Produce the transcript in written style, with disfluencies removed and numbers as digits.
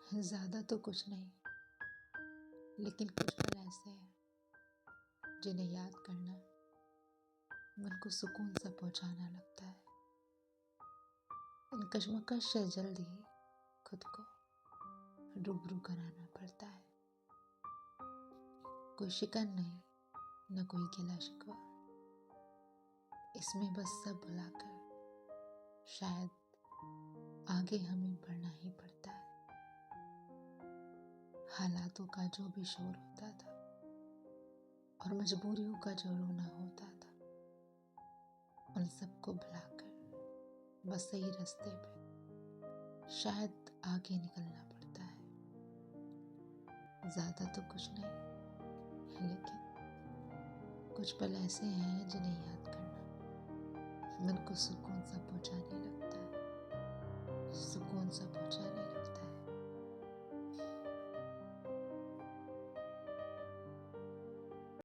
ज़्यादा तो कुछ नहीं, लेकिन कुछ पल ऐसे हैं जिन्हें याद करना मन को सुकून सा पहुंचाना लगता है। इन कश्मकश से जल्दी खुद को रूबरू कराना पड़ता है। कोई शिकन नहीं, न कोई गिला शिकवा, इसमें बस सब भुलाकर शायद आगे हमें बढ़ना ही पड़ता है। हालातों का जो भी शोर होता था और मजबूरियों का जो रोना होता था, उन सबको भुलाकर बस सही रास्ते पे शायद आगे निकलना पड़ता है। ज़्यादा तो कुछ नहीं, लेकिन कुछ पल ऐसे हैं जिन्हें याद करना मन को सुकून सा पहुंचाने लगता है।